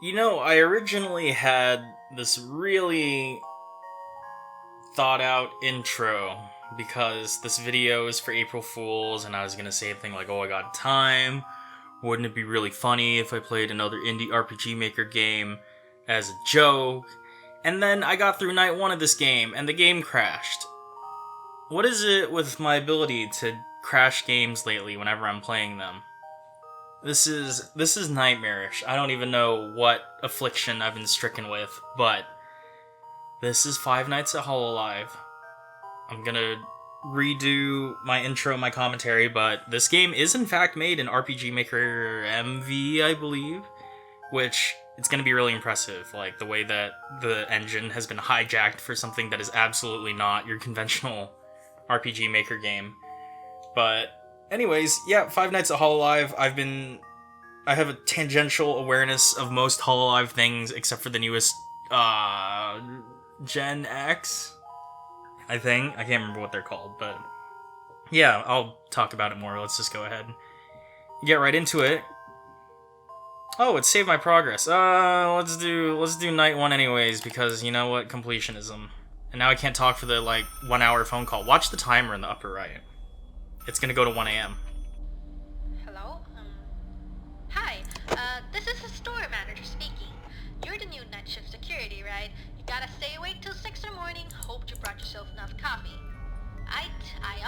You know, I originally had this really thought out intro because this video is for April Fools, and I was gonna say a thing like, oh, I got time. Wouldn't it be really funny if I played another indie RPG Maker game as a joke? And then I got through night one of this game, and the game crashed. What is it with my ability to crash games lately whenever I'm playing them? This is nightmarish. I don't even know what affliction I've been stricken with, but this is Five Nights at Hololive. I'm gonna redo my intro, my commentary, but this game is in fact made in RPG Maker MV, I believe, which it's gonna be really impressive, like the way that the engine has been hijacked for something that is absolutely not your conventional RPG Maker game. But anyways, yeah, Five Nights at Hololive, I have a tangential awareness of most Hololive things except for the newest, Gen X, I think. I can't remember what they're called, but yeah, I'll talk about it more. Let's just go ahead and get right into it. Oh, it saved my progress. Let's do night one anyways, because you know what? Completionism. And now I can't talk for the, 1 hour phone call. Watch the timer in the upper right. It's gonna go to 1 a.m. Hello? Hi. This is the store manager speaking. You're the new night shift security, right? You gotta stay awake till 6 in the morning. Hope you brought yourself enough coffee. I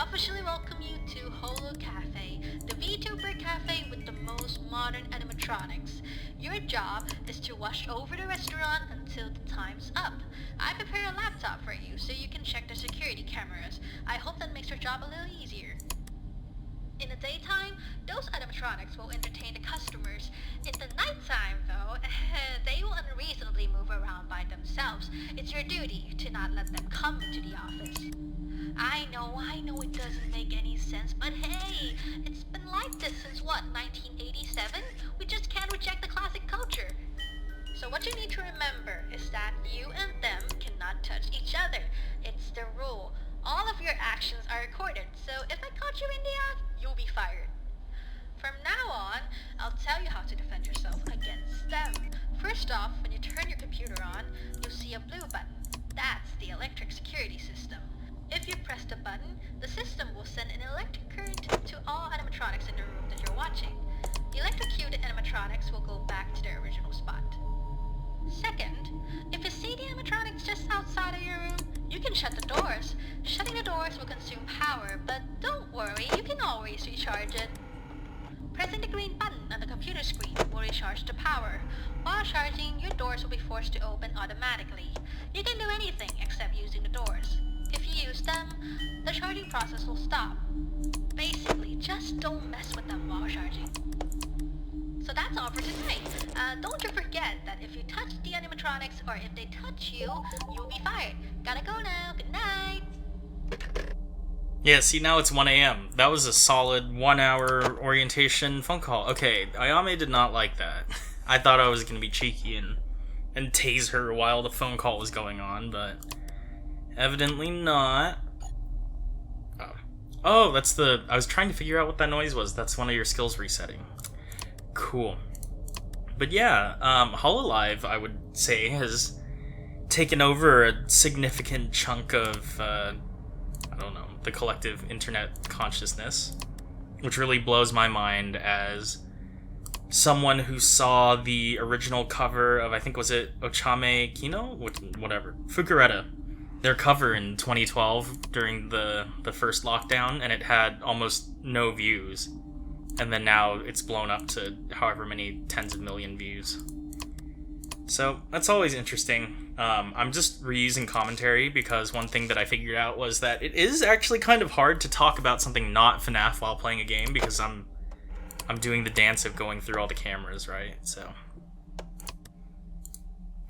officially welcome you to Holo Cafe, the VTuber cafe with the most modern animatronics. Your job is to watch over the restaurant until the time's up. I prepare a laptop for you so you can check the security cameras. I hope that makes your job a little easier. In the daytime, those animatronics will entertain the customers. In the nighttime, though, they will unreasonably move around by themselves. It's your duty to not let them come into the office. I know it doesn't make any sense, but hey, it's been like this since 1987? We just can't reject the classic culture. So what you need to remember is that you and them cannot touch each other. It's the rule. All of your actions are recorded, so if I caught you in the act, you'll be fired. From now on, I'll tell you how to defend yourself against them. First off, when you turn your computer on, you'll see a blue button. That's the electric security system. If you press the button, the system will send an electric current to all animatronics in the room that you're watching. The electrocuted animatronics will go back to their original spot. Second, if you see the animatronics just outside of your room, you can shut the doors. Shutting the doors will consume power, but don't worry, you can always recharge it. Pressing the green button on the computer screen will recharge the power. While charging, your doors will be forced to open automatically. You can do anything except using the doors. If you use them, the charging process will stop. Basically, just don't mess with them while charging. So that's all for tonight. Don't you forget that if you touch the animatronics or if they touch you, you'll be fired. Gotta go now. Good night. Yeah, see, now it's 1 a.m. That was a solid 1 hour orientation phone call. Okay, Ayame did not like that. I thought I was gonna be cheeky and tase her while the phone call was going on, but evidently not. Oh, that's the... I was trying to figure out what that noise was. That's one of your skills resetting. Cool. But yeah, Hololive, I would say, has taken over a significant chunk of, I don't know, the collective internet consciousness, which really blows my mind as someone who saw the original cover of, I think, was it Ochame Kino? Whatever. Fukureta. Their cover in 2012 during the first lockdown, and it had almost no views. And then now it's blown up to however many tens of million views. So that's always interesting. I'm just reusing commentary because one thing that I figured out was that it is actually kind of hard to talk about something not FNAF while playing a game because I'm doing the dance of going through all the cameras, right? So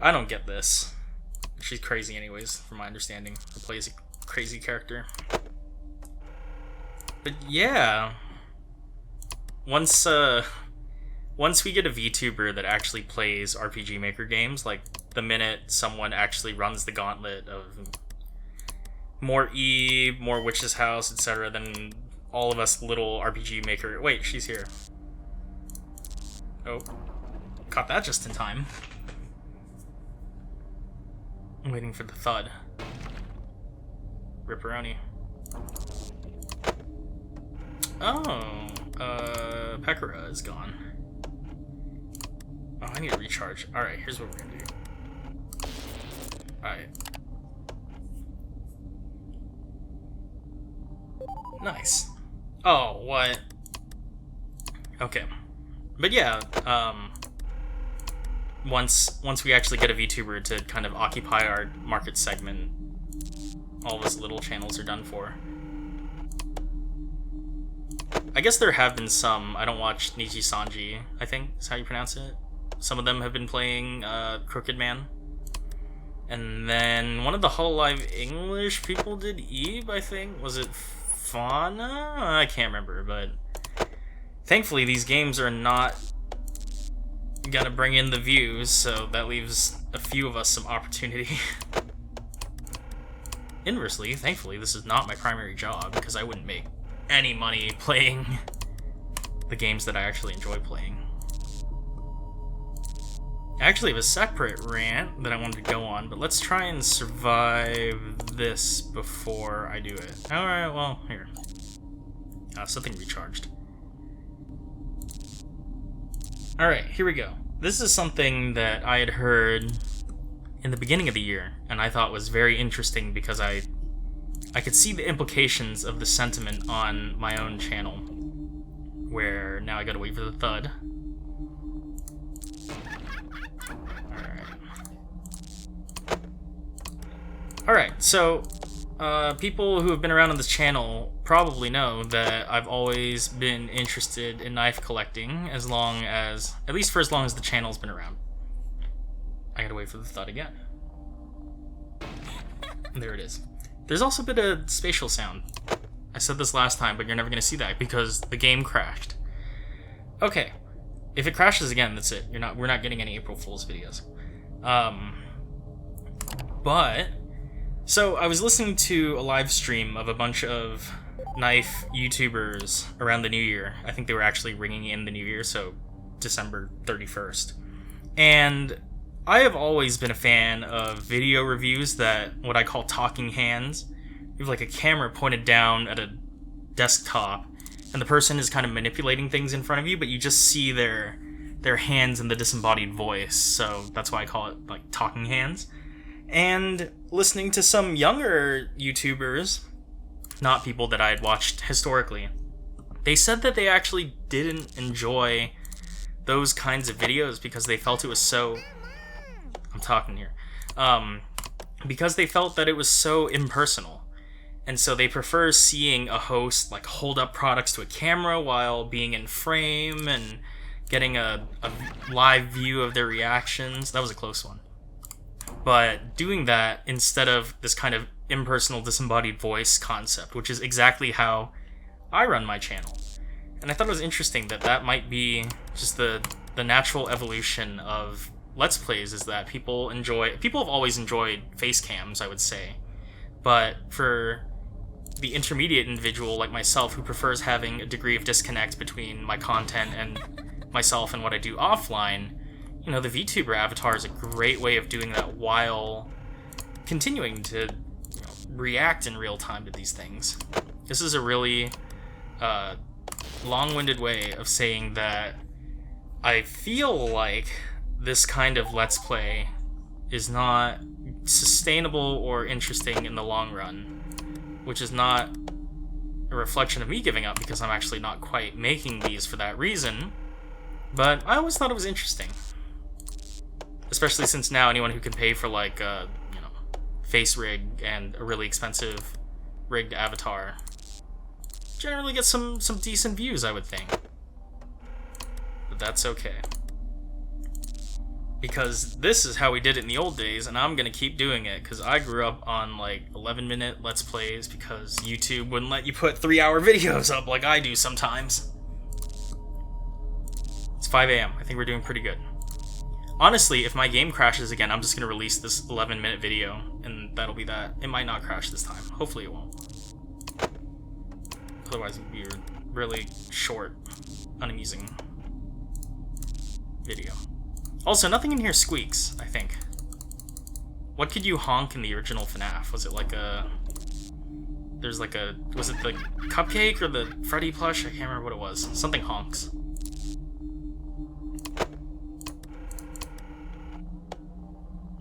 I don't get this. She's crazy anyways, from my understanding. She plays a crazy character. But yeah, once we get a VTuber that actually plays RPG Maker games, like the minute someone actually runs the gauntlet of more Eve, more Witch's House, etc., then all of us little RPG Maker... Wait, she's here. Oh. Caught that just in time. I'm waiting for the thud. Ripperoni. Oh, Pekora is gone. Oh, I need to recharge. Alright, here's what we're gonna do. Alright. Nice. Oh, what? Okay. But yeah, once we actually get a VTuber to kind of occupy our market segment, all those little channels are done for. I guess there have been some. I don't watch Nichi Sanji, I think is how you pronounce it. Some of them have been playing Crooked Man. And then one of the Hololive English people did Eve, I think. Was it Fauna? I can't remember, but thankfully these games are not gonna bring in the views, so that leaves a few of us some opportunity. Inversely, thankfully, this is not my primary job, because I wouldn't make any money playing the games that I actually enjoy playing. I actually have a separate rant that I wanted to go on, but let's try and survive this before I do it. Alright, well, here. Something recharged. Alright, here we go. This is something that I had heard in the beginning of the year, and I thought was very interesting because I could see the implications of the sentiment on my own channel, where now I gotta wait for the thud. Alright, so people who have been around on this channel probably know that I've always been interested in knife collecting, at least for as long as the channel's been around. I gotta wait for the thud again. There it is. There's also a bit of spatial sound. I said this last time, but you're never gonna see that because the game crashed. Okay, if it crashes again, that's it. We're not getting any April Fool's videos. So I was listening to a live stream of a bunch of knife YouTubers around the New Year. I think they were actually ringing in the New Year, so December 31st. And I have always been a fan of video reviews that, what I call talking hands. You have like a camera pointed down at a desktop, and the person is kind of manipulating things in front of you, but you just see their hands and the disembodied voice, so that's why I call it like talking hands. And listening to some younger YouTubers, not people that I had watched historically, they said that they actually didn't enjoy those kinds of videos because they felt it was so... I'm talking here. Because they felt that it was so impersonal. And so they prefer seeing a host like hold up products to a camera while being in frame and getting a live view of their reactions. That was a close one. But doing that instead of this kind of impersonal disembodied voice concept, which is exactly how I run my channel. And I thought it was interesting that that might be just the natural evolution of Let's Plays, is that people have always enjoyed face cams, I would say. But for the intermediate individual like myself who prefers having a degree of disconnect between my content and myself and what I do offline, you know, the VTuber avatar is a great way of doing that while continuing to react in real time to these things. This is a really long-winded way of saying that I feel like this kind of Let's Play is not sustainable or interesting in the long run, which is not a reflection of me giving up because I'm actually not quite making these for that reason, but I always thought it was interesting. Especially since now anyone who can pay for like face rig and a really expensive rigged avatar generally gets some decent views, I would think. But that's okay. Because this is how we did it in the old days, and I'm gonna keep doing it because I grew up on like 11-minute Let's Plays because YouTube wouldn't let you put 3-hour videos up like I do sometimes. It's 5 a.m. I think we're doing pretty good. Honestly, if my game crashes again, I'm just going to release this 11-minute video, and that'll be that. It might not crash this time. Hopefully it won't. Otherwise, it would be a really short, unamusing video. Also, nothing in here squeaks, I think. What could you honk in the original FNAF? Was it like a... There's like a... Was it the cupcake or the Freddy plush? I can't remember what it was. Something honks.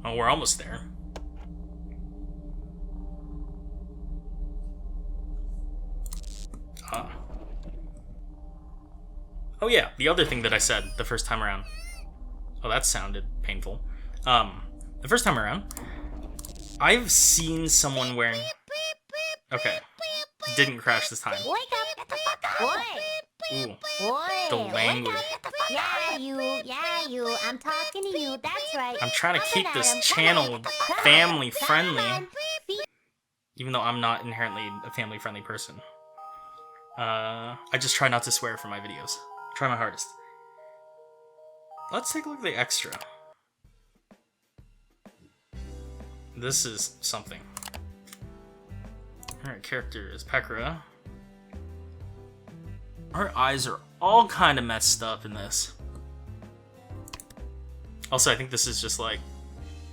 Oh, we're almost there. Oh yeah, the other thing that I said the first time around. Oh, that sounded painful. The first time around, I've seen someone wearing... Okay, didn't crash this time. Wake up! Get the fuck up! What? Ooh, What? the language. Yeah, you. I'm talking to you. That's right. I'm trying to keep this channel family friendly, even though I'm not inherently a family friendly person. I just try not to swear for my videos. Try my hardest. Let's take a look at the extra. This is something. Alright, character is Pekra. Her eyes are all kind of messed up in this. Also, I think this is just like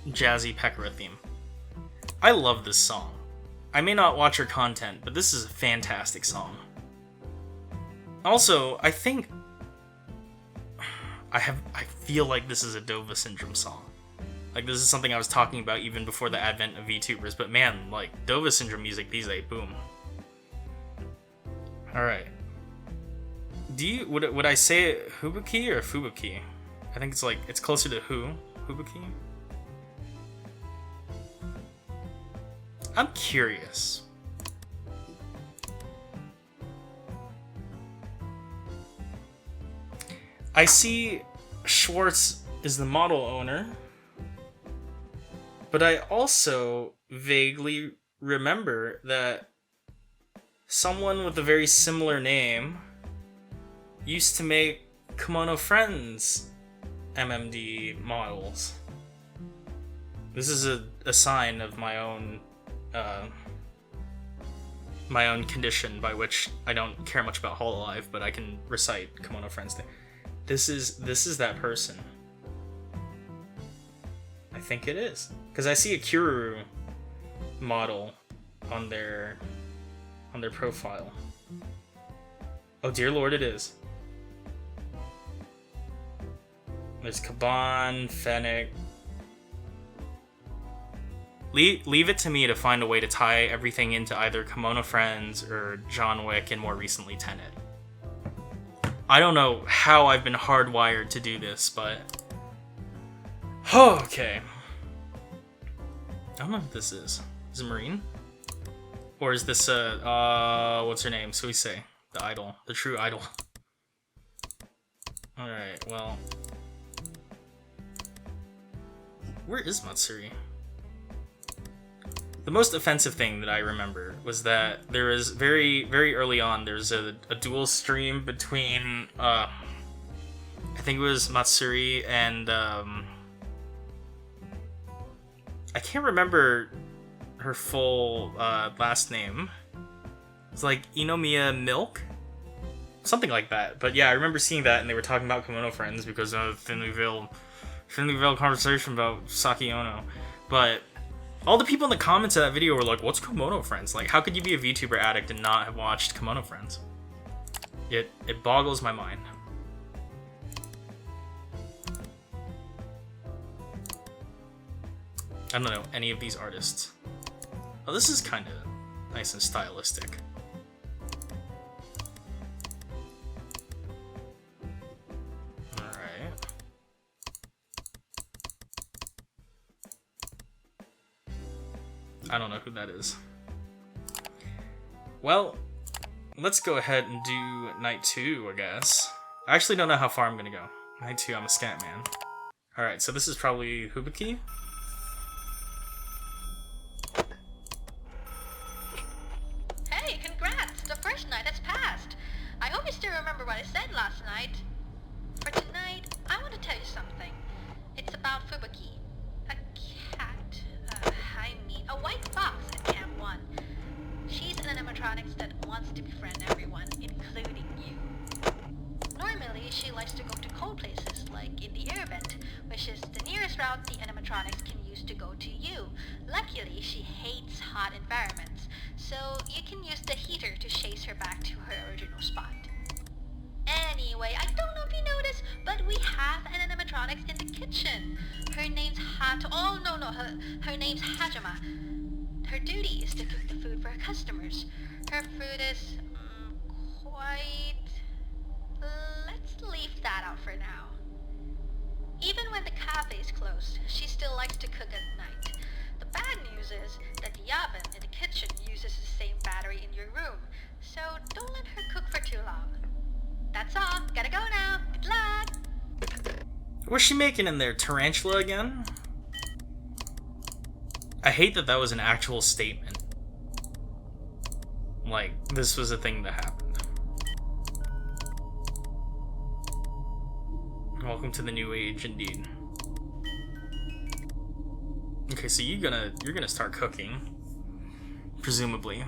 jazzy Pekra theme. I love this song. I may not watch her content, but this is a fantastic song. Also, I think I feel like this is a Dova Syndrome song. Like, this is something I was talking about even before the advent of VTubers, but man, like, Dova Syndrome music these days, boom. Alright. Would I say it Hubuki or Fubuki? I think it's like, it's closer to Hubuki? I'm curious. I see Schwartz is the model owner, but I also vaguely remember that someone with a very similar name used to make Kimono Friends MMD models. This is a sign of my own condition, by which I don't care much about Hololive, but I can recite Kimono Friends thing. This is that person. I think it is, because I see a Kiruru model on their profile. Oh dear lord, it is. There's Kaban, Fennec. Leave it to me to find a way to tie everything into either Kimono Friends or John Wick and more recently Tenet. I don't know how I've been hardwired to do this, but... Okay. I don't know what this is. Is it Marine? Or is this, what's her name? Suisei. The idol. The true idol. Alright, well... Where is Matsuri? The most offensive thing that I remember was that there was very, very early on, there's a dual stream between, I think it was Matsuri and, I can't remember her full last name. It's like Inomiya Milk? Something like that. But yeah, I remember seeing that and they were talking about Kimono Friends because of Thinly Veiled conversation about Saki Ono. But all the people in the comments of that video were like, what's Kimono Friends? Like, how could you be a VTuber addict and not have watched Kimono Friends? It boggles my mind. I don't know any of these artists. Oh, this is kind of nice and stylistic. Alright. I don't know who that is. Well, let's go ahead and do night 2, I guess. I actually don't know how far I'm gonna go. Night 2, I'm a scat man. Alright, so this is probably Hubuki. Hey, congrats! The first night has passed. I hope you still remember what I said last night. For tonight, I want to tell you something. It's about Fubuki. A cat. A white fox at Camp 1. She's an animatronics that wants to befriend everyone, including you. Normally, she likes to go to cold places, like in the air vent, which is the nearest route the animatronics can use to go to you. Luckily, she hates hot environments, so you can use the heater to chase her back to her original spot. Anyway, I don't know if you noticed, but we have an animatronics in the kitchen. Her name's her name's Hajima. Her duty is to cook the food for her customers. Her food is quite... Let's leave that out for now. Even when the cafe is closed, she still likes to cook at night. The bad news is that the oven in the kitchen uses the same battery in your room, so don't let her cook for too long. That's all. Gotta go now. Good luck. What's she making in there? Tarantula again? I hate that that was an actual statement. Like, this was a thing that happened. Welcome to the new age, indeed. Okay, so you're gonna start cooking, presumably.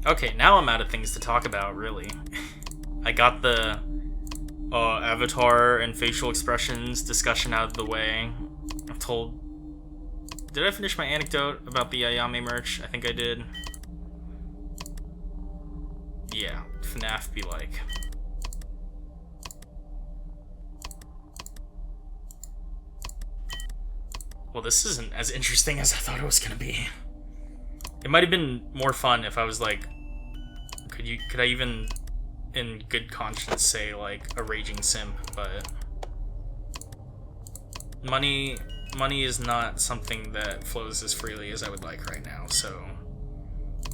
Okay, now I'm out of things to talk about, really. I got the avatar and facial expressions discussion out of the way. I've told... Did I finish my anecdote about the Ayame merch? I think I did. Yeah, FNAF be like. Well, this isn't as interesting as I thought it was gonna be. It might have been more fun if I was like, could I even in good conscience say like a raging simp, but money is not something that flows as freely as I would like right now, so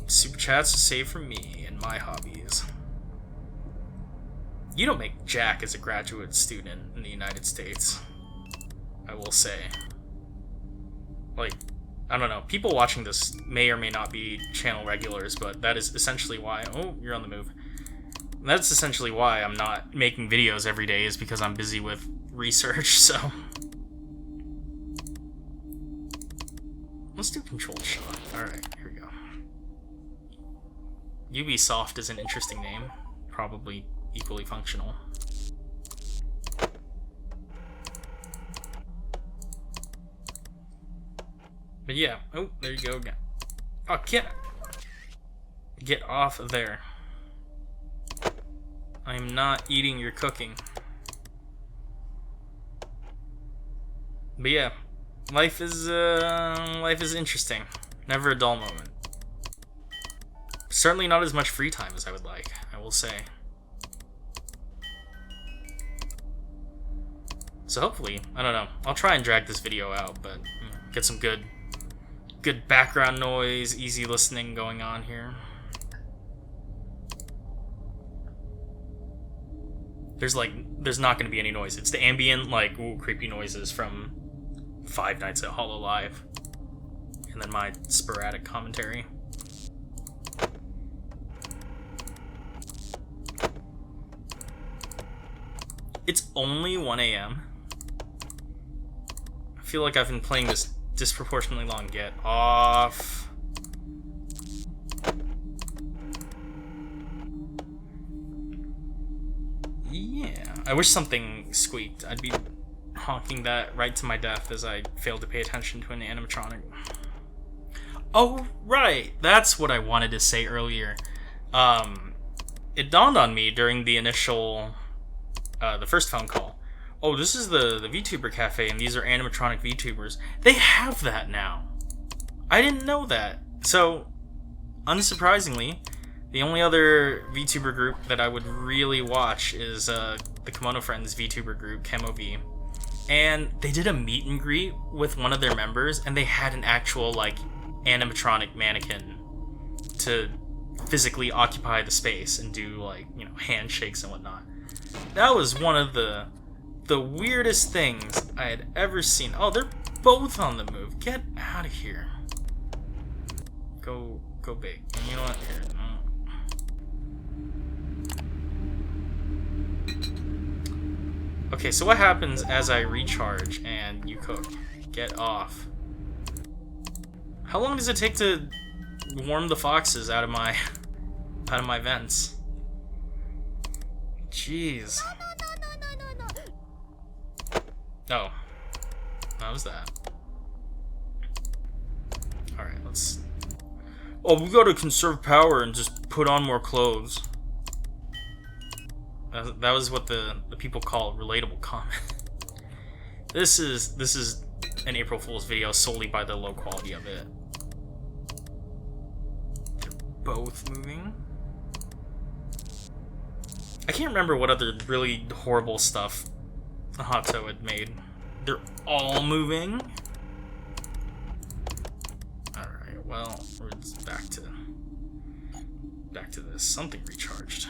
super chats to save from me and my hobbies. You don't make jack as a graduate student in the United States, I will say. Like, I don't know, people watching this may or may not be channel regulars, but that is essentially why... Oh, you're on the move. That's essentially why I'm not making videos every day, is because I'm busy with research, so... Let's do controlled shot. Alright, here we go. Ubisoft is an interesting name. Probably equally functional. But yeah, oh, there you go again. Oh, get off of there. I am not eating your cooking. But yeah, life is interesting. Never a dull moment. Certainly not as much free time as I would like, I will say. So hopefully, I don't know, I'll try and drag this video out, but get some good background noise, easy listening going on here. There's not gonna be any noise. It's the ambient, like, ooh, creepy noises from 5 Nights at Hololive. And then my sporadic commentary. It's only 1 AM. I feel like I've been playing this disproportionately long. Get off. Yeah, I wish something squeaked. I'd be honking that right to my death as I failed to pay attention to an animatronic. Oh, right, that's what I wanted to say earlier. It dawned on me during the initial, the first phone call. Oh, this is the VTuber cafe, and these are animatronic VTubers. They have that now. I didn't know that. So, unsurprisingly, the only other VTuber group that I would really watch is the Kimono Friends VTuber group, KemoV. And they did a meet and greet with one of their members, and they had an actual, like, animatronic mannequin to physically occupy the space and do, like, you know, handshakes and whatnot. That was one of the weirdest things I had ever seen. Oh, they're both on the move. Get out of here. Go big. And you know what? Here. Okay, so what happens as I recharge and you cook? Get off. How long does it take to warm the foxes out of my vents? Jeez. Oh. That was that. Alright, let's... Oh, we gotta conserve power and just put on more clothes. That was what the people call a relatable comment. This is an April Fool's video solely by the low quality of it. They're both moving. I can't remember what other really horrible stuff Hato had made. They're all moving. Alright, well, we're back to this. Something recharged.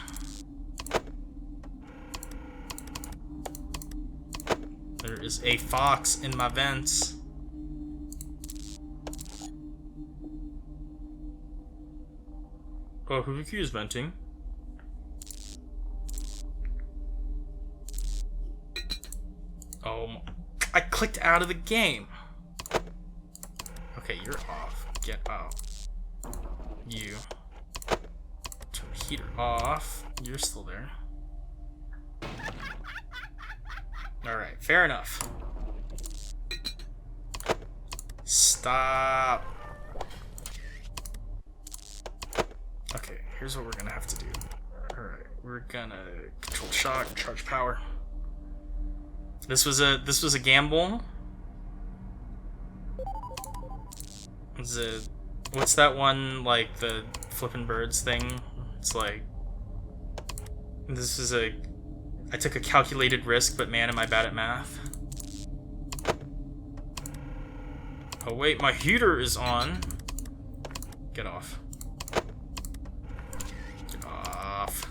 There is a fox in my vents. Oh, Hibiki is venting. Oh, I clicked out of the game. Okay, you're off. Get out. You. Turn the heater off. You're still there. Alright, fair enough. Stop. Okay, here's what we're gonna have to do. Alright, we're gonna control shock, charge power. This was a gamble. What's that one, like the flippin' birds thing? It's like I took a calculated risk, but man, am I bad at math. Oh wait, my heater is on. Get off. Get off.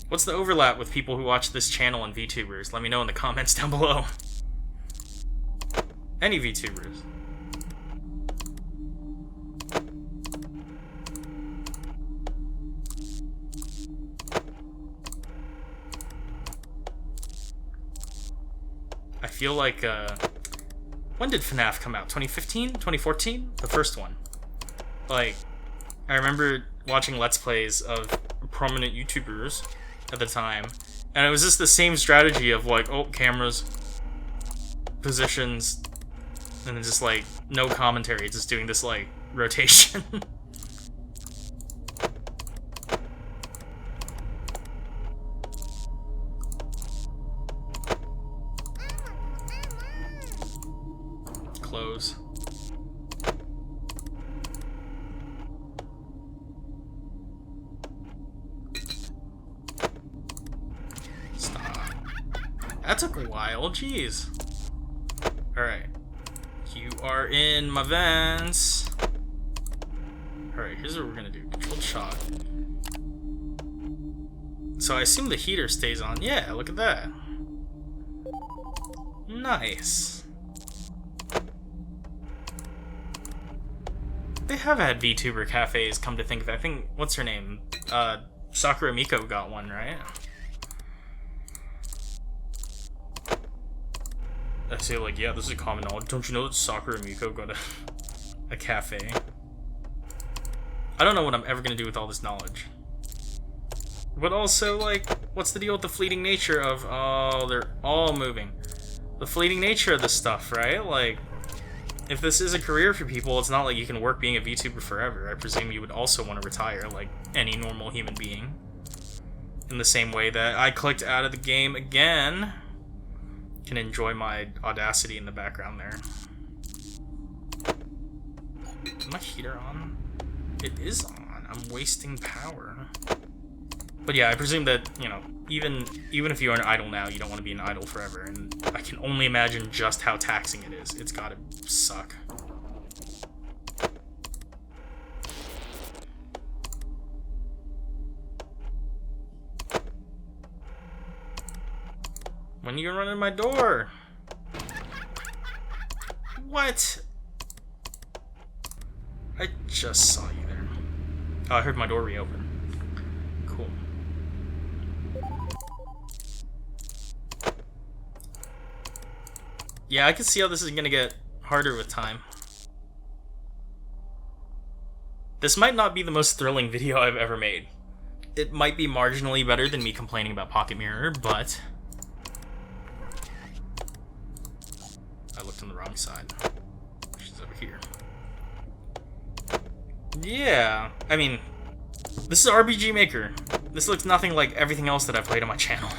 What's the overlap with people who watch this channel and VTubers? Let me know in the comments down below. Any VTubers. I feel like, when did FNAF come out? 2015? 2014? The first one. Like, I remember watching Let's Plays of prominent YouTubers at the time, and it was just the same strategy of like, oh, cameras, positions, and then just like, no commentary, just doing this like, rotation. Close. Stop. That took a while, jeez. Alright. You are in my vents. Alright, here's what we're gonna do. Controlled shot. So I assume the heater stays on. Yeah, look at that. Nice. They have had VTuber cafes, come to think of it. I think, what's her name? Sakura Miko got one, right? I say like, yeah, this is common knowledge. Don't you know that Sakura Miko got a cafe? I don't know what I'm ever gonna do with all this knowledge. But also, like, what's the deal with the fleeting nature of, oh, they're all moving. The fleeting nature of this stuff, right? Like, if this is a career for people, it's not like you can work being a VTuber forever. I presume you would also want to retire, like any normal human being. In the same way that I clicked out of the game again. Can enjoy my Audacity in the background there. Is my heater on? It is on. I'm wasting power. But yeah, I presume that, you know, even if you are an idol now, you don't want to be an idol forever, and I can only imagine just how taxing it is. It's gotta suck. When are you gonna run in my door? What? I just saw you there. Oh, I heard my door reopen. Cool. Yeah, I can see how this is gonna get harder with time. This might not be the most thrilling video I've ever made. It might be marginally better than me complaining about Pocket Mirror, but... I looked on the wrong side. She's over here. Yeah, I mean, this is RPG Maker. This looks nothing like everything else that I've played on my channel.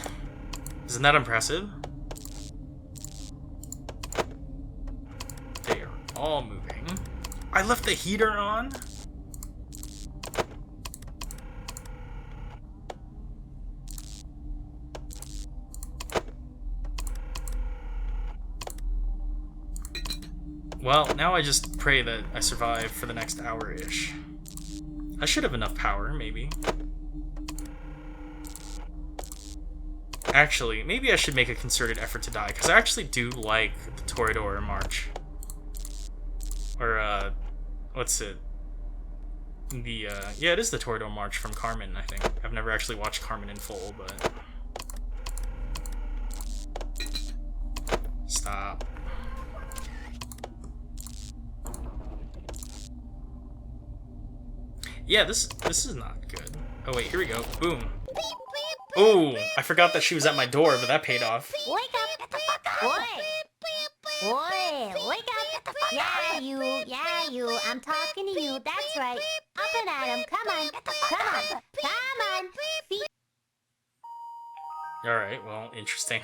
Isn't that impressive? They are all moving. I left the heater on? Well, now I just pray that I survive for the next hour-ish. I should have enough power, maybe. Actually, maybe I should make a concerted effort to die, because I actually do like the Toreador March. Or, what's it? Yeah, it is the Toreador March from Carmen, I think. I've never actually watched Carmen in full, but... Stop. Yeah, this is not good. Oh wait, here we go. Boom. Oh, I forgot that she was at my door, but that paid off. Wake up! Get the fuck up! Boy! Boy, wake up! Yeah, you. I'm talking to you. That's right. Up and at 'em. Come on. Come on. Feet. Alright, well, interesting.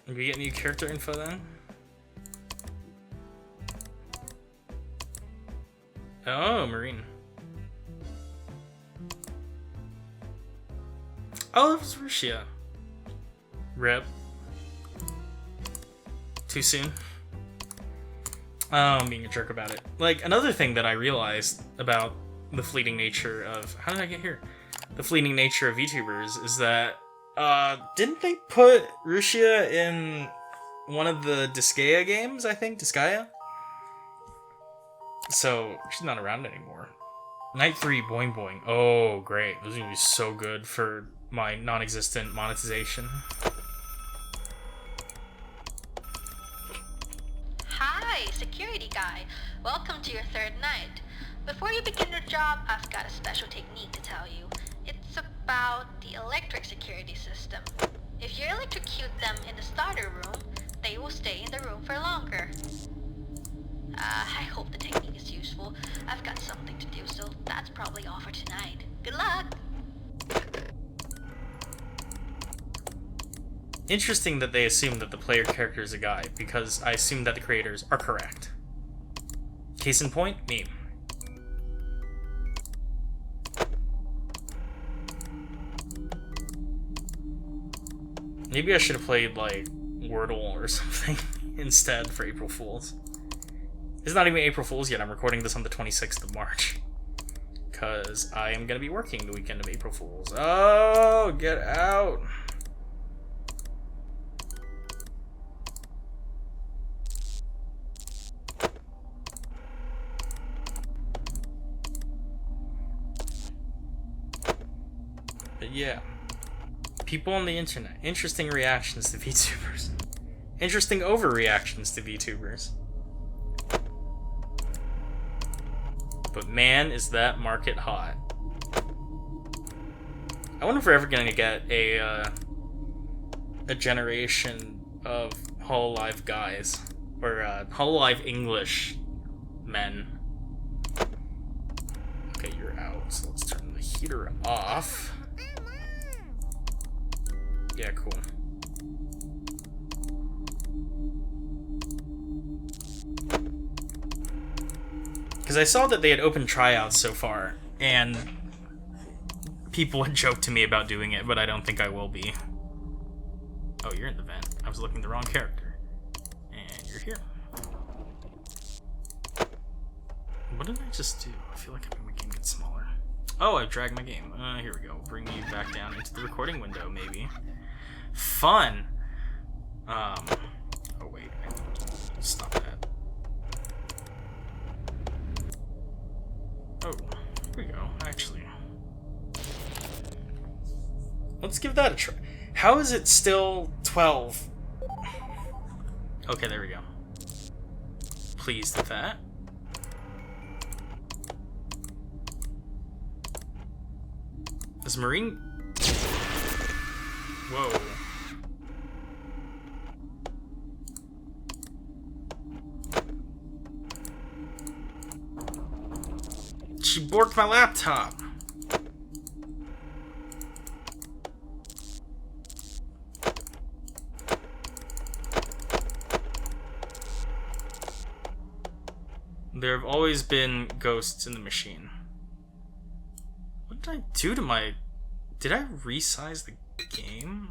Did we get new character info then? Oh, Marine. Oh, that was Russia. Rip. Too soon. Oh, I'm being a jerk about it. Like, another thing that I realized about the fleeting nature of... How did I get here? The fleeting nature of VTubers is that... didn't they put Russia in one of the Disgaea games, I think? Disgaea? So, she's not around anymore. Night 3, Boing Boing. Oh, great. This is gonna be so good for my non-existent monetization. Hi, security guy. Welcome to your third night. Before you begin your job, I've got a special technique to tell you. It's about the electric security system. If you electrocute them in the starter room, they will stay in the room for longer. I hope the technique is useful. I've got something to do, so that's probably all for tonight. Good luck! Interesting that they assume that the player character is a guy, because I assume that the creators are correct. Case in point, me. Maybe I should have played, like, Wordle or something instead for April Fools. It's not even April Fool's yet. I'm recording this on the 26th of March. Because I am going to be working the weekend of April Fool's. Oh, get out. But yeah. People on the internet. Interesting reactions to VTubers. Interesting overreactions to VTubers. But man, is that market hot. I wonder if we're ever gonna get a generation of Hololive guys. Or Hololive English men. Okay, you're out, so let's turn the heater off. Yeah, cool. Because I saw that they had opened tryouts so far, and people had joked to me about doing it, but I don't think I will be. Oh, you're in the vent. I was looking at the wrong character. And you're here. What did I just do? I feel like I'm making my game get smaller. Oh, I've dragged my game. Here we go. Bring you back down into the recording window, maybe. Fun! Oh, wait. I need to stop that. Oh, here we go, actually. Let's give that a try. How is it still 12? Okay, there we go. Pleased with that. Is Marine... Whoa. She borked my laptop. There have always been ghosts in the machine. What did I do to my... Did I resize the game?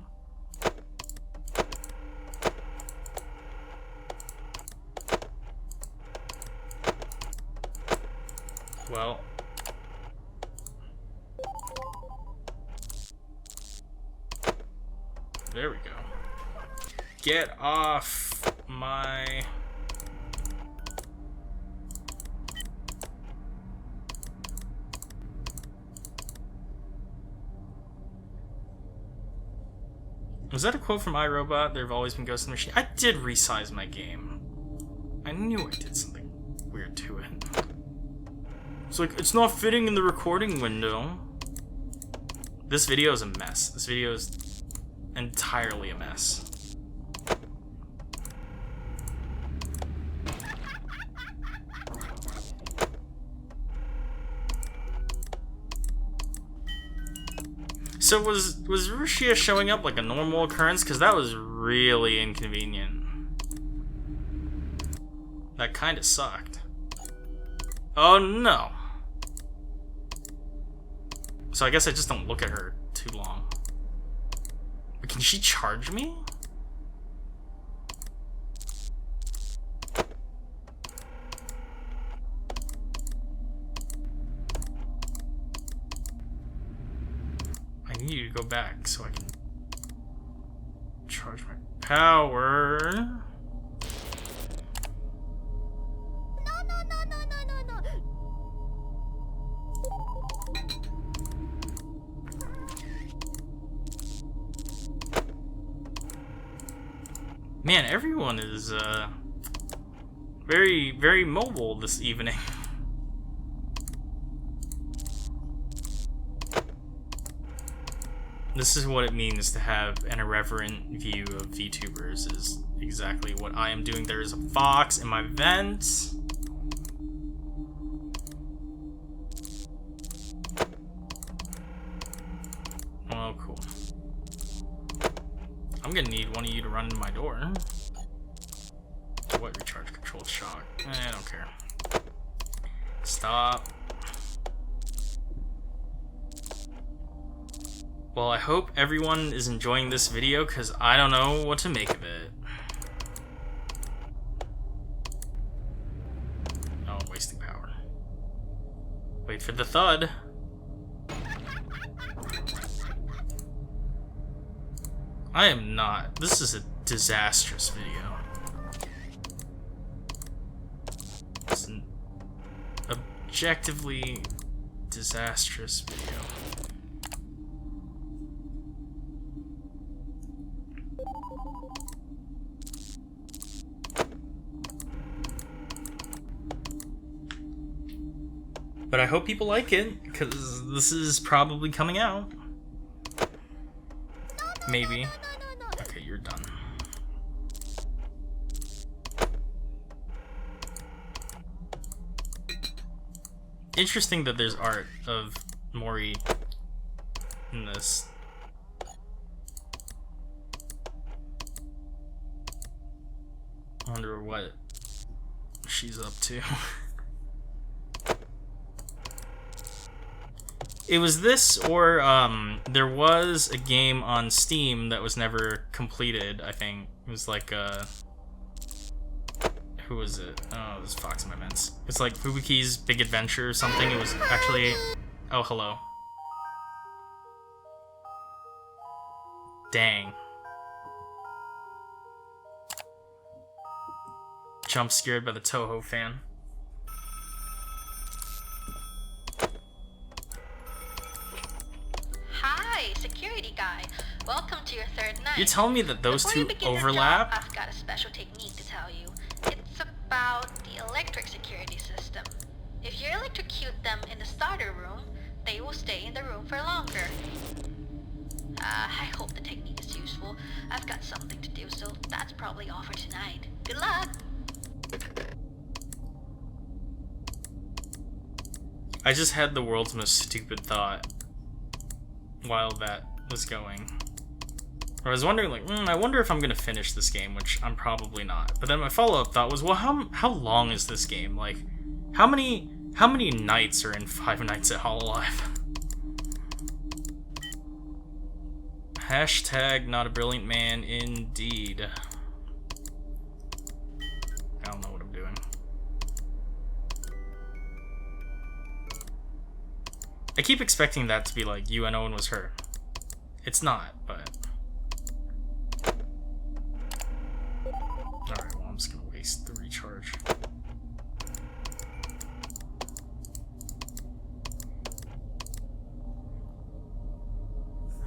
Well... There we go. Get off my... Was that a quote from iRobot? There have always been ghosts in the machine. I did resize my game. I knew I did something weird to it. It's like, it's not fitting in the recording window. This video is a mess. This video is entirely a mess. So was Rushia showing up like a normal occurrence? Because that was really inconvenient. That kind of sucked. Oh no. So I guess I just don't look at her too long. But can she charge me? I need you to go back so I can charge my power. Man, everyone is very, very mobile this evening. This is what it means to have an irreverent view of VTubers, is exactly what I am doing. There is a fox in my vent. Oh, cool. I'm gonna need one of you to run into my door. What, recharge controlled shock? I don't care. Stop. Well, I hope everyone is enjoying this video, because I don't know what to make of it. Oh, I'm wasting power. Wait for the thud. I am not. This is a disastrous video. It's an objectively disastrous video. But I hope people like it, because this is probably coming out. Maybe. Okay, you're done. Interesting that there's art of Mori in this. I wonder what she's up to. It was this, or there was a game on Steam that was never completed, I think. It was like, who was it? Oh, it was Fox in my vents. It's like Fubuki's Big Adventure or something. It was actually... Oh, hello. Dang. Jump scared by the Toho fan. Hi, security guy. Well, welcome to your third night. You're telling me that those Before you two begin your overlap? job, I've got a special technique to tell you. It's about the electric security system. If you electrocute them in the starter room, they will stay in the room for longer. I hope the technique is useful. I've got something to do, so that's probably all for tonight. Good luck! I just had the world's most stupid thought while that was going. I was wondering, like, I wonder if I'm gonna finish this game, which I'm probably not. But then my follow-up thought was, well, how long is this game? Like, how many nights are in 5 Nights at Hololive? Hashtag not a brilliant man indeed. I don't know what I'm doing. I keep expecting that to be like, you and Owen was her. It's not, but... Alright, well, I'm just gonna waste the recharge.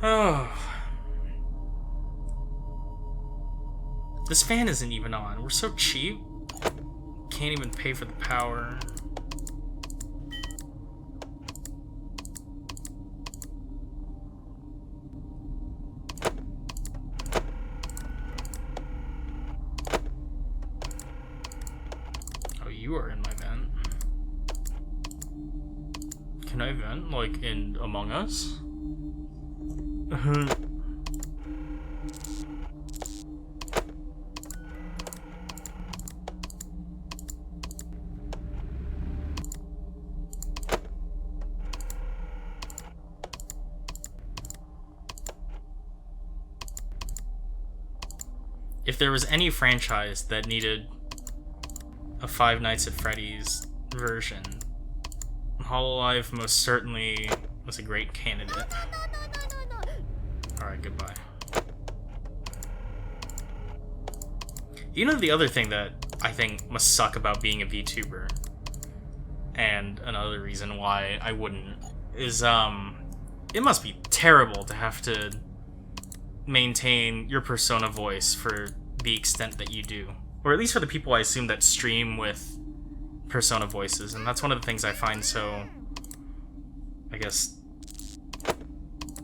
Oh. This fan isn't even on. We're so cheap. Can't even pay for the power. Oh, you are in my vent. Can I vent, like, in Among Us? If there was any franchise that needed a Five Nights at Freddy's version, Hololive most certainly was a great candidate. Alright, goodbye. You know the other thing that I think must suck about being a VTuber, and another reason why I wouldn't, is it must be terrible to have to maintain your persona voice for the extent that you do. Or at least for the people I assume that stream with persona voices, and that's one of the things I find so, I guess,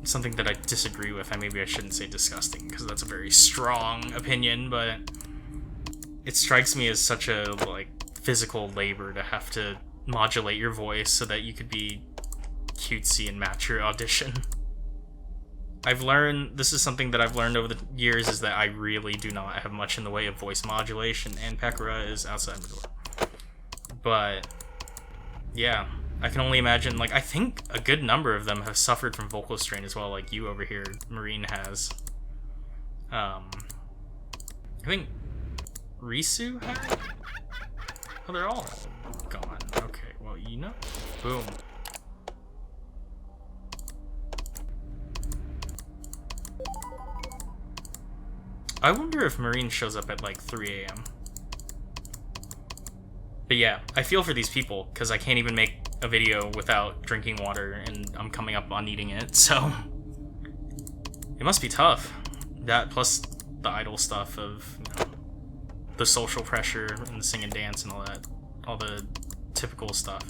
something that I disagree with. Maybe I shouldn't say disgusting, because that's a very strong opinion, but it strikes me as such a, like, physical labor to have to modulate your voice so that you could be cutesy and match your audition. This is something that I've learned over the years, is that I really do not have much in the way of voice modulation, and Pekora is outside the door. But, yeah, I can only imagine, like, I think a good number of them have suffered from vocal strain as well, like you over here, Marine, has. I think Risu had? Oh, they're all gone. Okay, well, you know. Boom. I wonder if Marine shows up at like 3 a.m. But yeah, I feel for these people, because I can't even make a video without drinking water, and I'm coming up on needing it, so... It must be tough. That, plus the idle stuff of, you know, the social pressure, and the sing and dance and all the typical stuff.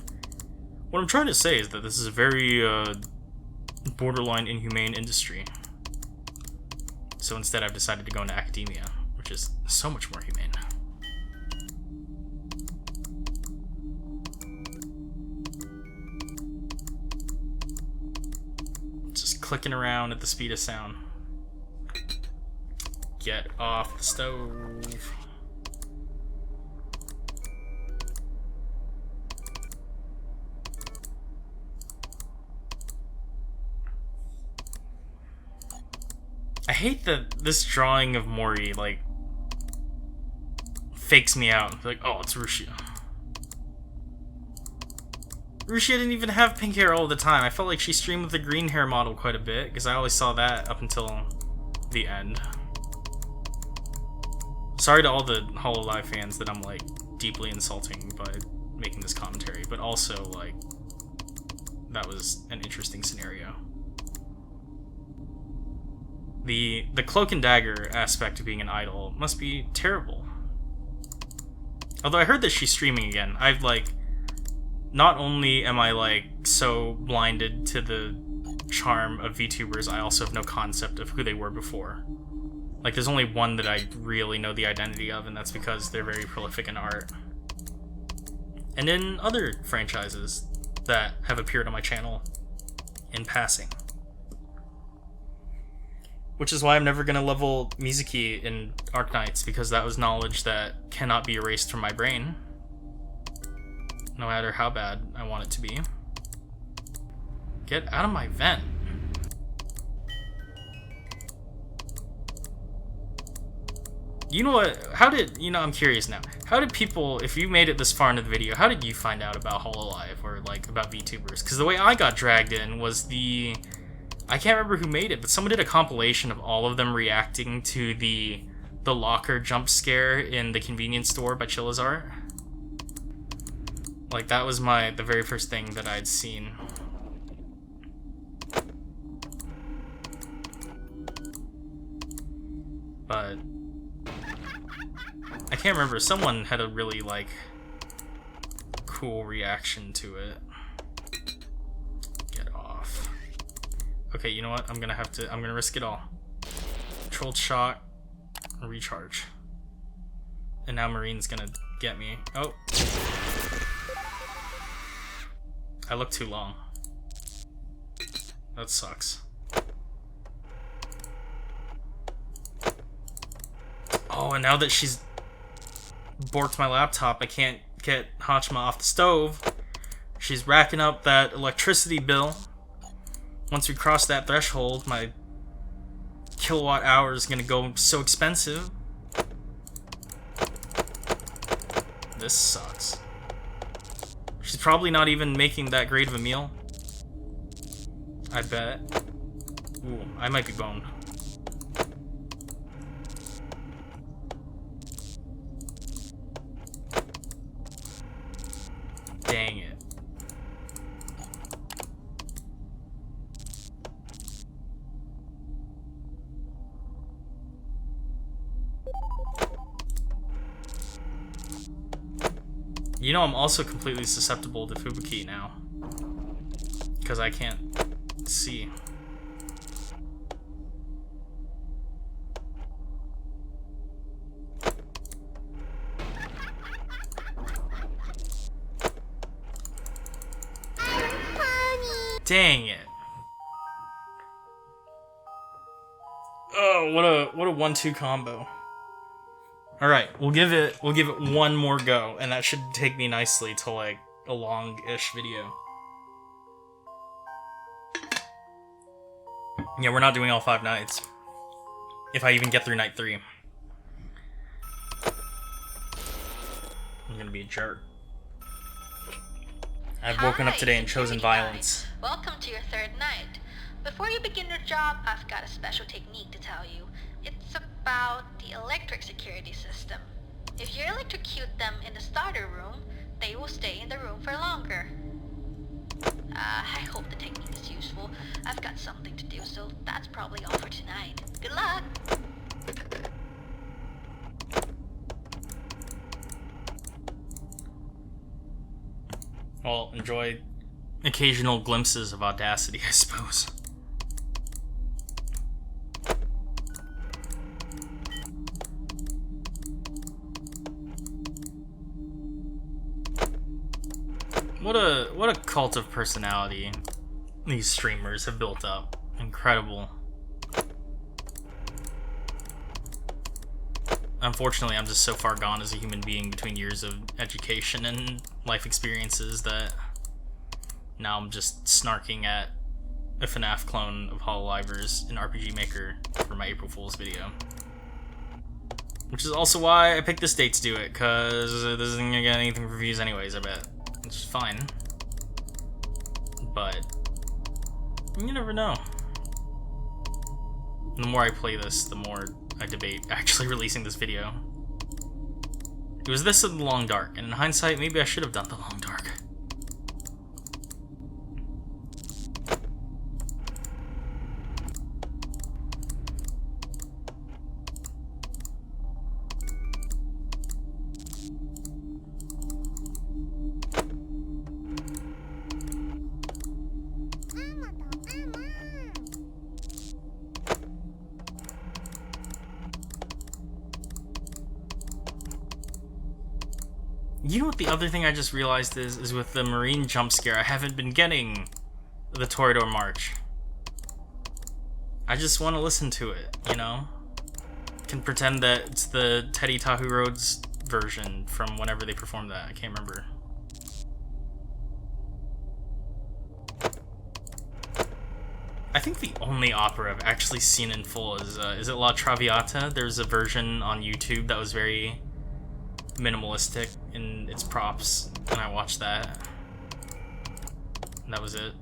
What I'm trying to say is that this is a very, borderline inhumane industry. So instead I've decided to go into academia, which is so much more humane. Just clicking around at the speed of sound. Get off the stove. I hate that this drawing of Mori, like, fakes me out. Like, oh, it's Rushia. Rushia didn't even have pink hair all the time. I felt like she streamed with the green hair model quite a bit, because I always saw that up until the end. Sorry to all the Hololive fans that I'm, like, deeply insulting by making this commentary, but also, like, that was an interesting scenario. The cloak and dagger aspect of being an idol must be terrible. Although I heard that she's streaming again. I've like, not only am I like so blinded to the charm of VTubers, I also have no concept of who they were before. Like, there's only one that I really know the identity of, and that's because they're very prolific in art. And in other franchises that have appeared on my channel in passing. Which is why I'm never gonna level Mizuki in Arknights, because that was knowledge that cannot be erased from my brain. No matter how bad I want it to be. Get out of my vent. You know what, I'm curious now. How did people, if you made it this far into the video, how did you find out about Hololive or like about VTubers? Because the way I got dragged in was I can't remember who made it, but someone did a compilation of all of them reacting to the locker jump scare in the convenience store by Chillazart. Like, that was the very first thing that I'd seen. But I can't remember. Someone had a really, like, cool reaction to it. Get off. Okay, you know what? I'm gonna risk it all. Controlled shot, recharge. And now Marine's gonna get me. Oh. I look too long. That sucks. Oh, and now that she's borked my laptop, I can't get Hachima off the stove. She's racking up that electricity bill. Once we cross that threshold, my kilowatt hour is gonna go so expensive. This sucks. She's probably not even making that great of a meal. I bet. Ooh, I might be boned. Dang it. You know, I'm also completely susceptible to Fubuki now. Because I can't see. Dang it. Oh, what a 1-2 combo. Alright, we'll give it one more go, and that should take me nicely to like a long-ish video. Yeah, we're not doing all 5 nights. If I even get through night 3. I'm gonna be a jerk. I've woken up today and chosen violence. Welcome to your 3rd night. Before you begin your job, I've got a special technique to tell you. It's about the electric security system. If you electrocute them in the starter room, they will stay in the room for longer. I hope the technique is useful. I've got something to do, so that's probably all for tonight. Good luck! Well, enjoy occasional glimpses of audacity, I suppose. What a cult of personality these streamers have built up. Incredible. Unfortunately, I'm just so far gone as a human being between years of education and life experiences that now I'm just snarking at a FNAF clone of Hololivers in RPG Maker for my April Fool's video. Which is also why I picked this date to do it, because this isn't gonna get anything for views anyways, I bet. Which is fine. But you never know. The more I play this, the more I debate actually releasing this video. It was this and the Long Dark, and in hindsight, maybe I should have done the Long Dark. You know what the other thing I just realized is with the Marine jump scare, I haven't been getting the Toreador March. I just want to listen to it, you know? Can pretend that it's the Teddy Tahu Rhodes version from whenever they performed that. I can't remember. I think the only opera I've actually seen in full is it La Traviata? There's a version on YouTube that was very minimalistic in its props, and I watched that. And that was it.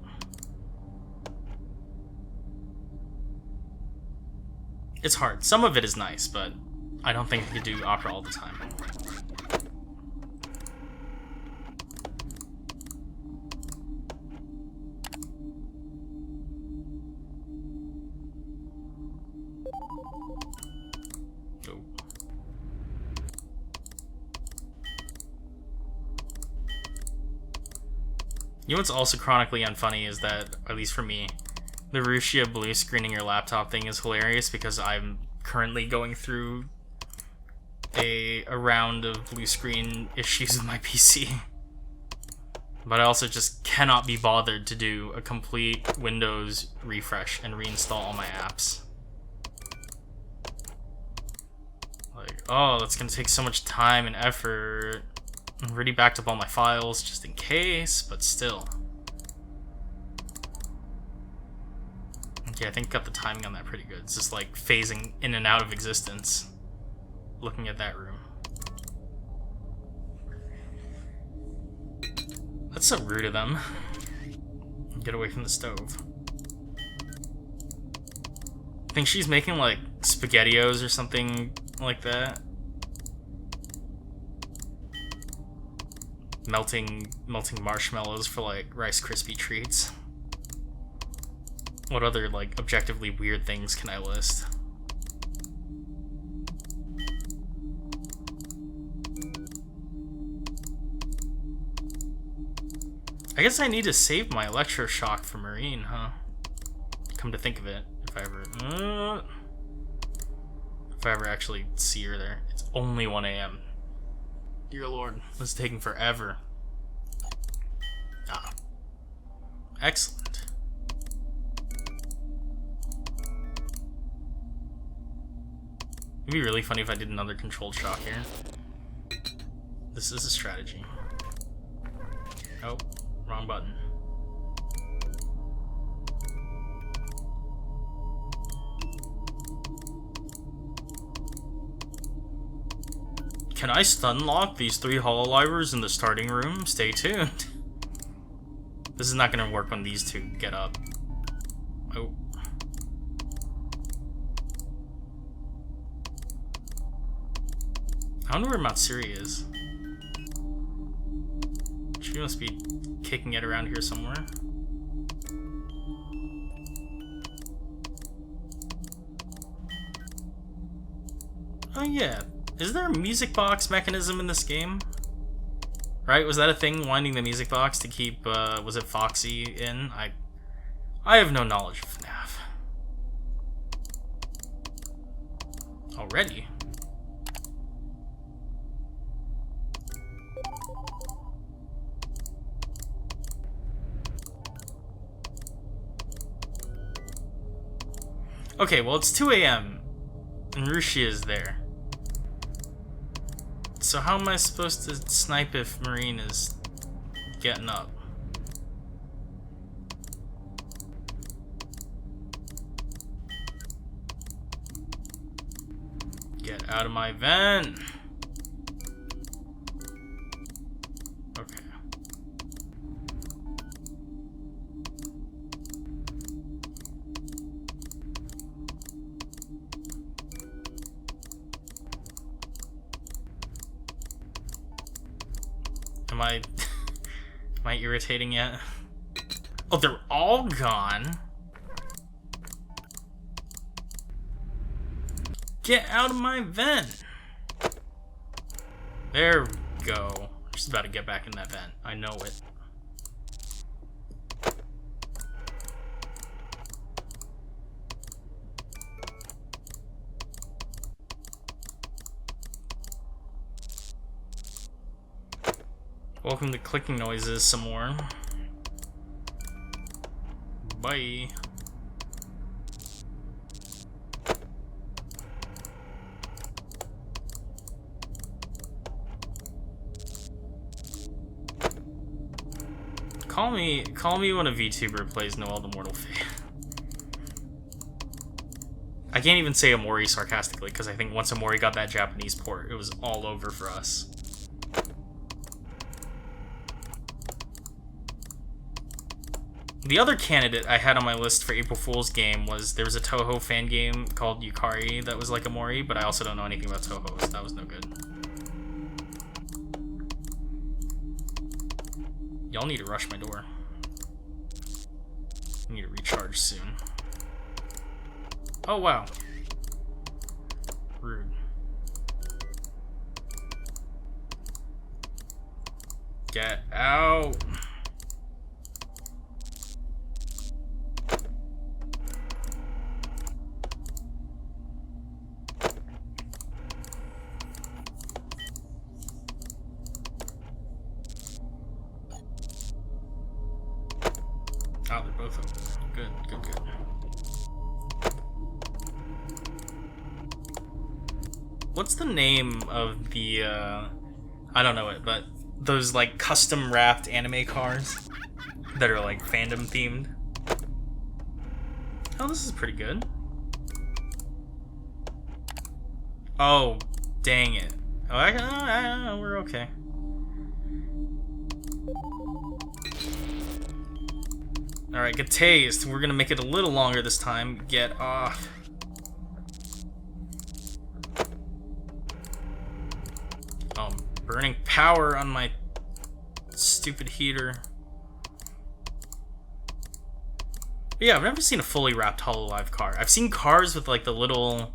It's hard. Some of it is nice, but I don't think you could do opera all the time. Oh. You know what's also chronically unfunny is that, at least for me, the Ruchia blue screening your laptop thing is hilarious because I'm currently going through a round of blue screen issues with my PC. But I also just cannot be bothered to do a complete Windows refresh and reinstall all my apps. Like, oh, that's gonna take so much time and effort. I've already backed up all my files just in case, but still. Okay, I think got the timing on that pretty good. It's just like phasing in and out of existence. Looking at that room. That's so rude of them. Get away from the stove. I think she's making like SpaghettiOs or something like that. Melting marshmallows for like Rice Krispie treats. What other like objectively weird things can I list? I guess I need to save my electroshock for Marine, huh? Come to think of it, if I ever actually see her there. It's only 1 AM. Dear Lord, this is taking forever. Ah. Excellent. It'd be really funny if I did another controlled shock here. This is a strategy. Oh, wrong button. Can I stun lock these 3 Hololivers in the starting room? Stay tuned. This is not gonna work when these 2 get up. Oh. I wonder where Matsuri is. She must be kicking it around here somewhere. Oh yeah. Is there a music box mechanism in this game? Right? Was that a thing, winding the music box to keep, was it Foxy in? I have no knowledge of FNAF. Already? Okay, well it's 2 AM, and Ruchia is there. So how am I supposed to snipe if Marine is getting up? Get out of my vent! Okay. Am I irritating yet? Oh, they're all gone. Get out of my vent. There we go. I'm just about to get back in that vent. I know it. Welcome to clicking noises some more. Bye. Call me when a VTuber plays Noel the Mortal Fate. I can't even say Amori sarcastically, because I think once Amori got that Japanese port, it was all over for us. The other candidate I had on my list for April Fool's game was, there was a Toho fan game called Yukari that was like Amori, but I also don't know anything about Toho, so that was no good. Y'all need to rush my door. I need to recharge soon. Oh, wow. Rude. Get out. Oh, they're both open. Good, good, good. What's the name of the, I don't know it, but those, like, custom wrapped anime cars that are, like, fandom themed? Oh, this is pretty good. Oh, dang it. Oh, we're okay. Alright, get tased. We're gonna make it a little longer this time. Get off. Oh, I'm burning power on my stupid heater. But yeah, I've never seen a fully wrapped Hololive car. I've seen cars with like the little,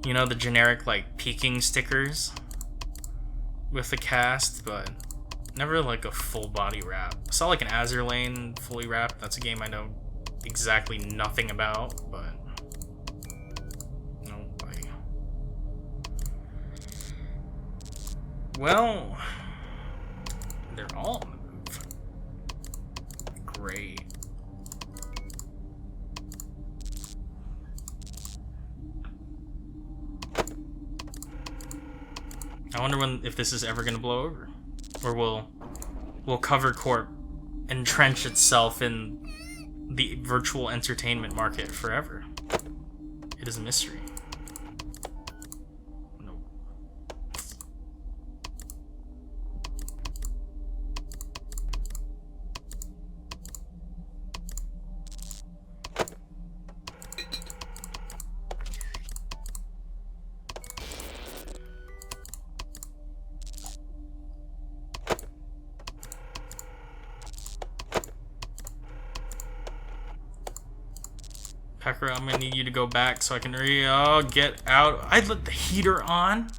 you know, the generic like peeking stickers with the cast, but never like a full body wrap. I saw like an Azure Lane fully wrapped. That's a game I know exactly nothing about, but no way. Well, they're all on the move. Great. I wonder if this is ever gonna blow over. Or will Cover Corp entrench itself in the virtual entertainment market forever? It is a mystery. Nope. Pecker, I'm gonna need you to go back so I can get out. I let the heater on.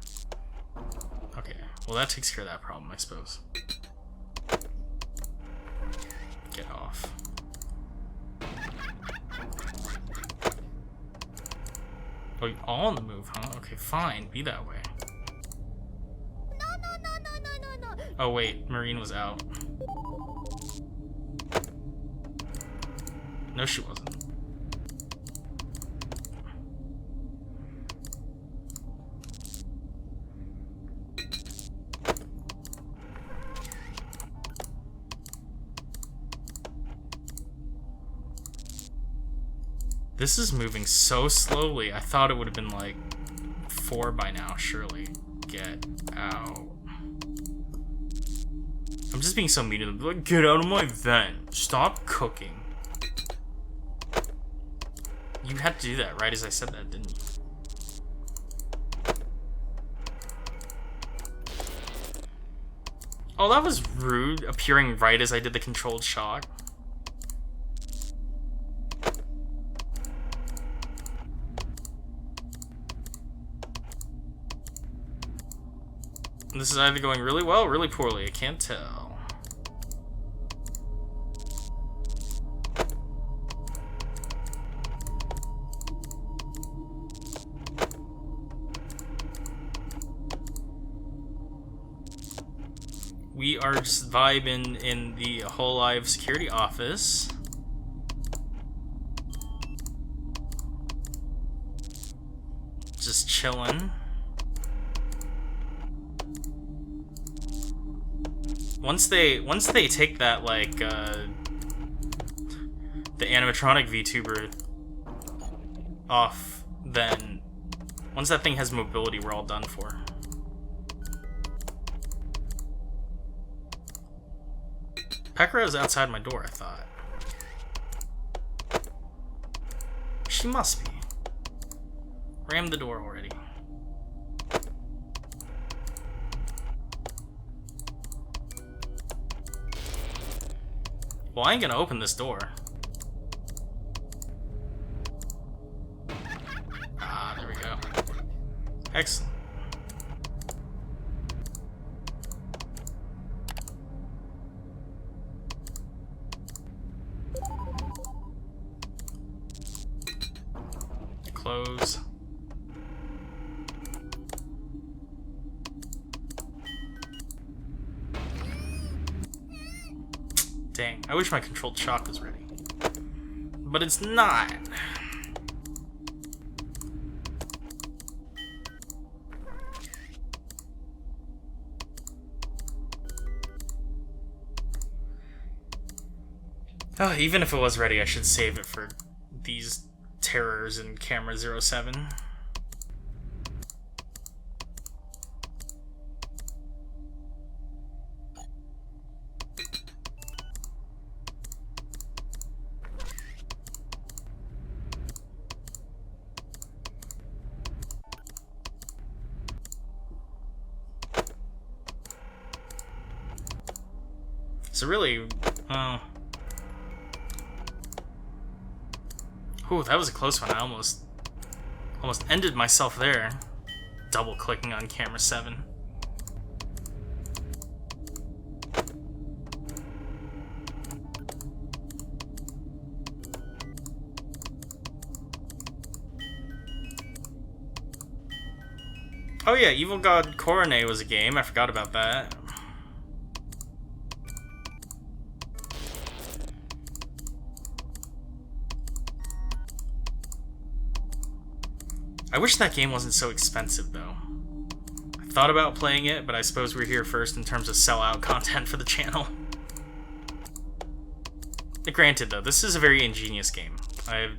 Okay, well that takes care of that problem, I suppose. Get off. Oh, you're all on the move, huh? Okay, fine. Be that way. No. Oh wait, Marine was out. No, she wasn't. This is moving so slowly. I thought it would have been like 4 by now, surely. Get out. I'm just being so mean to them. Like, get out of my vent. Stop cooking. You had to do that right as I said that, didn't you? Oh, that was rude, appearing right as I did the controlled shock. This is either going really well or really poorly. I can't tell. we are just vibing in the Hololive security office. Just chilling. Once they take that, like, the animatronic VTuber off, then once that thing has mobility, we're all done for. Pekra is outside my door, I thought. She must be. Ram the door already. Well, I ain't gonna open this door. Ah, there we go. Excellent. Close. Dang, I wish my controlled shock was ready. But it's not. Oh, even if it was ready, I should save it for these terrors in camera 07. So really, ooh, that was a close one. I almost ended myself there. Double clicking on camera 7. Oh yeah, Evil God Coronet was a game. I forgot about that. I wish that game wasn't so expensive, though. I thought about playing it, but I suppose we're here first in terms of sell-out content for the channel. Granted, though, this is a very ingenious game. I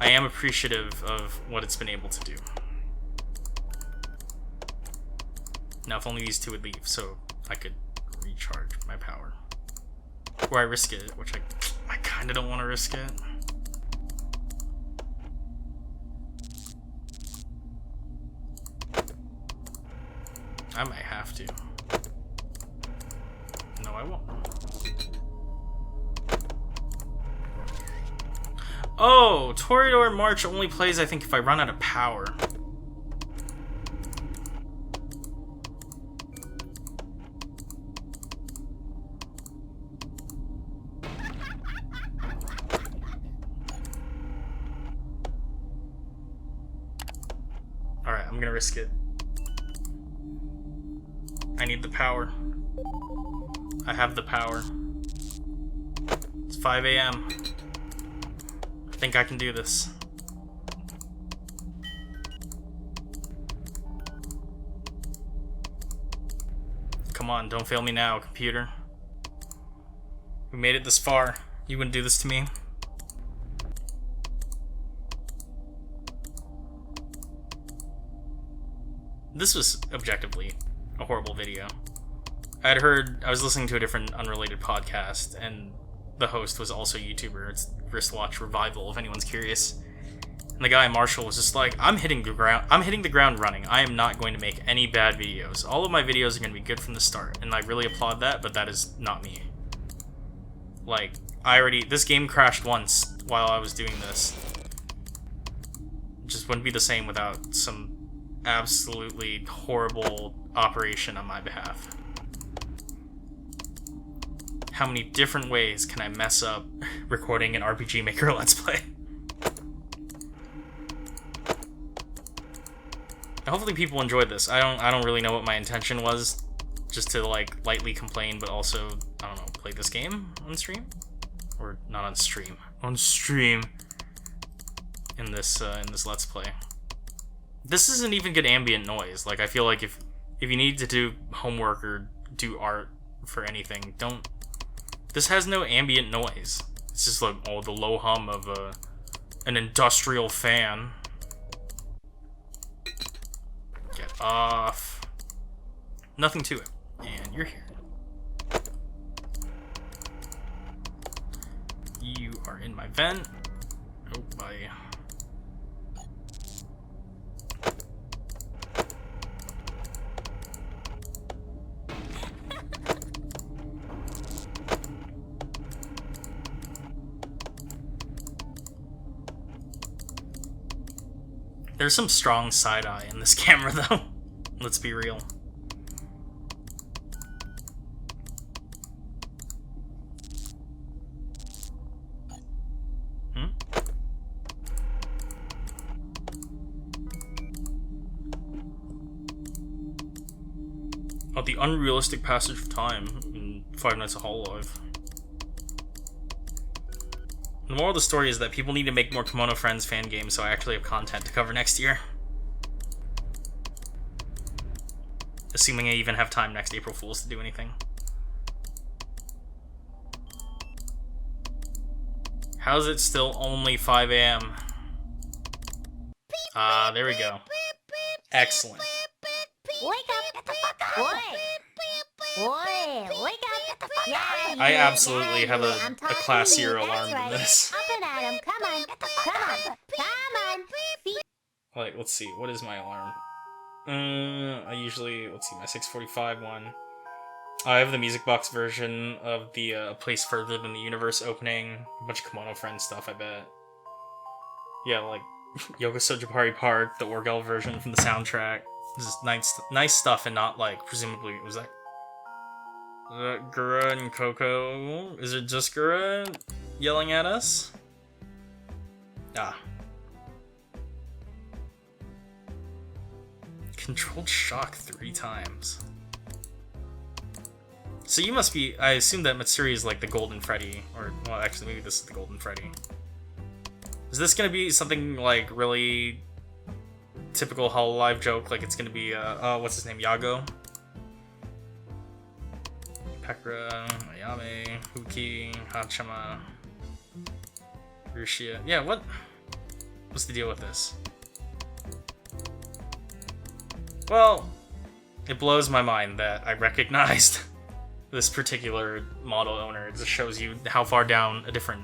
am appreciative of what it's been able to do. Now, if only these two would leave, so I could recharge my power. Or I risk it, which I kind of don't want to risk it. I might have to. No, I won't. Oh, Toreador March only plays, I think, if I run out of power. Alright, I'm gonna risk it. I need the power. I have the power. It's 5 a.m. I think I can do this. Come on, don't fail me now, computer. We made it this far. You wouldn't do this to me? This was objectively a horrible video. I was listening to a different unrelated podcast, and the host was also a YouTuber. It's Wristwatch Revival, if anyone's curious. And the guy, Marshall, was just like, I'm hitting the ground running. I am not going to make any bad videos. All of my videos are going to be good from the start. And I really applaud that, but that is not me. Like, this game crashed once while I was doing this. It just wouldn't be the same without some absolutely horrible operation on my behalf. How many different ways can I mess up recording an RPG Maker Let's Play? Hopefully people enjoyed this. I don't really know what my intention was. just to like lightly complain, but also, I don't know, play this game on stream? Or not on stream. On stream. In this Let's Play. This isn't even good ambient noise. Like, I feel like if you need to do homework or do art for anything, don't... This has no ambient noise. It's just like, oh, the low hum of an industrial fan. Get off. Nothing to it. And you're here. You are in my vent. Oh, bye. There's some strong side-eye in this camera, though. Let's be real. Oh, the unrealistic passage of time in Five Nights at Hololive. The moral of the story is that people need to make more Kimono Friends fan games so I actually have content to cover next year. Assuming I even have time next April Fools to do anything. How's it still only 5 a.m.? Ah, there we go. Excellent. Wake up! Get the fuck up! Boy, wake up! Yeah, I absolutely have a I'm talking to classier you, that's alarm than right. this. Up and at 'em, come on, come on. Like, let's see, what is my alarm? I usually, let's see, my 6:45 one. I have the music box version of the A Place Further Than the Universe opening. A bunch of Kimono Friends stuff, I bet. Yeah, like Yoko Sojapari Park, the Orgel version from the soundtrack. This is nice stuff, and not like, presumably, was that Gura and Coco? Is it just Gura yelling at us? Ah. Controlled shock 3 times. So you must be... I assume that Matsuri is like the Golden Freddy. Or, well, actually, maybe this is the Golden Freddy. Is this gonna be something like really typical Hololive joke? Like it's gonna be, what's his name? Yago? Pekra, Ayame, Huki, Hachama, Rushia. Yeah, what's the deal with this? Well, it blows my mind that I recognized this particular model owner. It just shows you how far down a different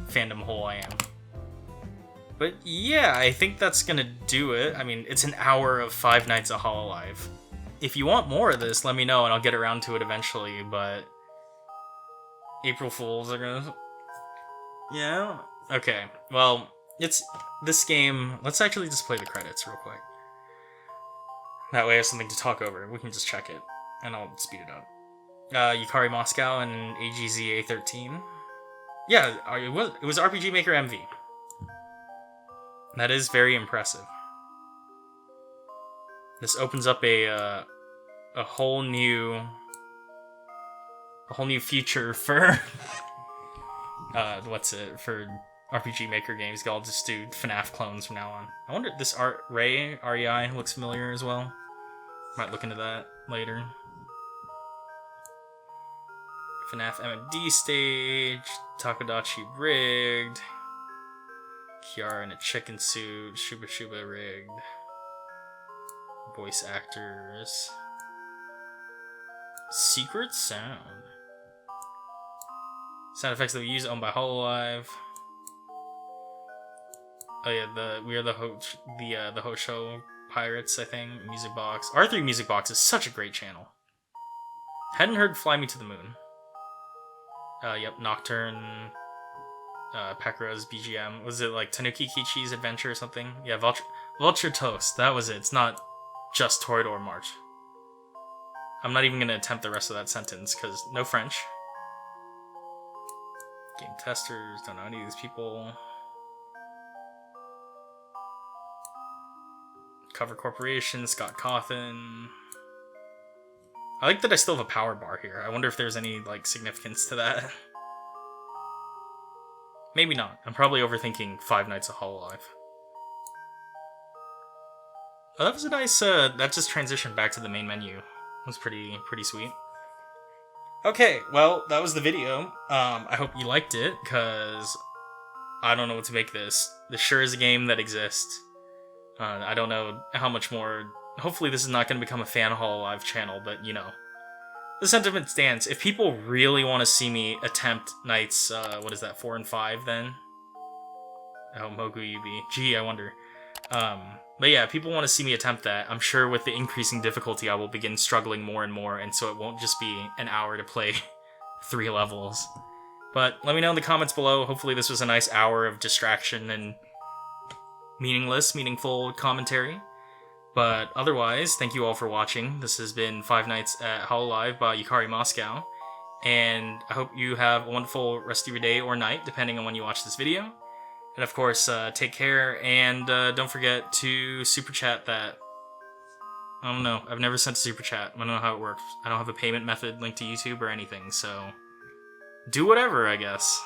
fandom hole I am. But yeah, I think that's gonna do it. I mean, it's an hour of Five Nights at Hololive. If you want more of this, let me know and I'll get around to it eventually, but... April Fools are gonna... Yeah? Okay, well, it's... This game... Let's actually just play the credits real quick. That way I have something to talk over. We can just check it, and I'll speed it up. Yukari Moscow and AGZ A13. Yeah, it was RPG Maker MV. That is very impressive. This opens up a whole new future for for RPG Maker games. I'll just do FNAF clones from now on. I wonder if this REI looks familiar as well. Might look into that later. FNAF MMD stage, Takadachi rigged, Kiara in a chicken suit, Shuba Shuba rigged, voice actors, secret sound, sound effects that we use owned by Hololive. Oh yeah, we are the Hosho Pirates, I think. Music Box. R3 Music Box is such a great channel. Hadn't heard Fly Me to the Moon. Yep, Nocturne, Pekura's BGM. Was it like Tanuki Kichi's Adventure or something? Yeah, Vulture Toast. That was it. It's not just Torador March. I'm not even going to attempt the rest of that sentence, because no French. Game testers, don't know any of these people. Cover Corporation, Scott Cawthon. I like that I still have a power bar here. I wonder if there's any, like, significance to that. Maybe not. I'm probably overthinking Five Nights at Hololive. Oh, that was a nice, that just transitioned back to the main menu. It was pretty sweet. Okay, well, that was the video. I hope you liked it, because I don't know what to make this. This sure is a game that exists. I don't know how much more... Hopefully this is not going to become a fan Hololive channel, but, you know. The sentiment stands. If people really want to see me attempt nights, what is that, 4 and 5 then? Oh, Mogu Yubi. Gee, I wonder. But yeah, if people want to see me attempt that, I'm sure with the increasing difficulty I will begin struggling more and more, and so it won't just be an hour to play 3 levels. But let me know in the comments below. Hopefully this was a nice hour of distraction and meaningful commentary. But otherwise, thank you all for watching. This has been Five Nights at Hololive by Yukari Moscow. And I hope you have a wonderful rest of your day or night, depending on when you watch this video. And of course, take care, and don't forget to super chat that. I don't know, I've never sent a super chat. I don't know how it works. I don't have a payment method linked to YouTube or anything, so do whatever, I guess.